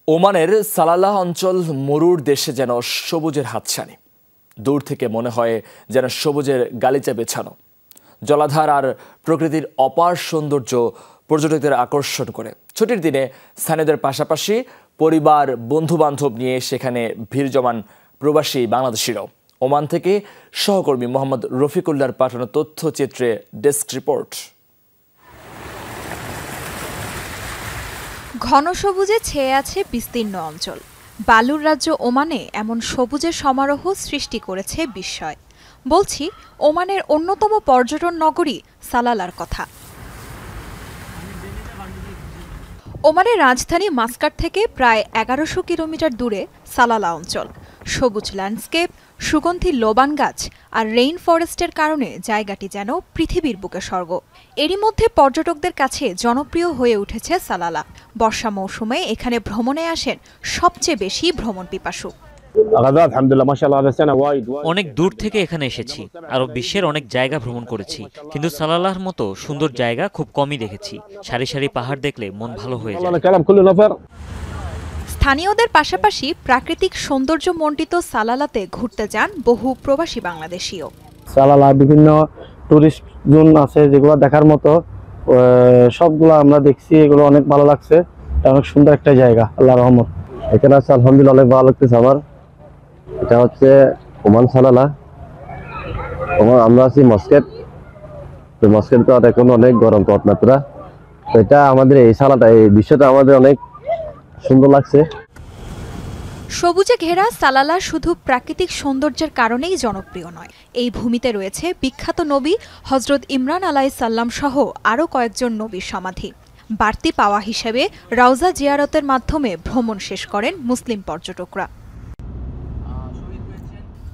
ওমানের সালালাহ অঞ্চল মরুর দেশে যেন সবুজের হাতছানি। দূর থেকে মনে হয় যেন সবুজের গালিচা বেছানো। জলাধার আর প্রকৃতির অপার সৌন্দর্য পর্যটকদের আকর্ষণ করে। ছুটির দিনে স্থানীয়দের পাশাপাশি পরিবার বন্ধু-বান্ধব নিয়ে সেখানে ভিড় জমান প্রবাসী বাংলাদেশিরাও। ওমান থেকে সহকর্মী মোহাম্মদ রফিকুল্লাহর পাঠানো তথ্যচিত্রে ডেস্ক রিপোর্ট। ঘন সবুজে ছেয়ে আছে বিস্তীর্ণ অঞ্চল। বালুর রাজ্য ওমানে এমন সবুজের সমারোহ সৃষ্টি করেছে বিস্ময়। বলছি ওমানের অন্যতম পর্যটন নগরী সালালার কথা। ওমানের রাজধানী মাস্কাট থেকে প্রায় ১১০০ কিলোমিটার দূরে সালালা অঞ্চল। সবুজ ল্যান্ডস্কেপ, সুগন্ধি লোবান গাছ আর রেইন ফরেস্টের কারণে জায়গাটি যেন পৃথিবীর বুকে স্বর্গ। এরই মধ্যে পর্যটকদের কাছে জনপ্রিয় হয়ে উঠেছে সালালা। বর্ষা মৌসুমে এখানে ভ্রমণে আসেন সবচেয়ে বেশি ভ্রমণ পিপাসু। অনেক দূর থেকে এখানে এসেছি, আরো বিশ্বের অনেক জায়গা ভ্রমণ করেছি, কিন্তু সালালার মতো সুন্দর জায়গা খুব কমই দেখেছি। সারি সারি পাহাড় দেখলে মন ভালো হয়ে যায়। স্থানীয়দের পাশাপাশি প্রাকৃতিক সৌন্দর্য মণ্ডিত সালালাতে ঘুরতে যান বহু প্রবাসী বাংলাদেশীও। সালালা বিভিন্ন টুরিস্ট জোন আছে যেগুলো দেখার মতো, সবগুলো আমরা দেখছি, এগুলো অনেক ভালো লাগছে। অনেক সুন্দর একটা জায়গা, আল্লাহর রহমত। এখানে আছে আলহামদুলিল্লাহ, অনেক ভালো লাগতেছে আমার। এটা হচ্ছে ওমান সালালা। আমরা আছি মস্কেট। তো মস্কেট তো এখন অনেক গরম তাপমাত্রা। তো এটা আমাদের এই সালাটা, এই দৃশ্যটা আমাদের অনেক সুন্দর লাগছে। সবুজে ঘেরা সালালা শুধু প্রাকৃতিক সৌন্দর্যের কারণেই জনপ্রিয় নয়। এই ভূমিতে রয়েছে বিখ্যাত নবী হযরত ইমরান আলাইহিস সালাম সহ আরও কয়েকজন নবীর সমাধি। বাড়তি পাওয়া হিসেবে রওজা জিয়ারতের মাধ্যমে ভ্রমণ শেষ করেন মুসলিম পর্যটকরা।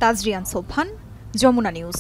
তাজরিয়ান সোবহান, যমুনা নিউজ।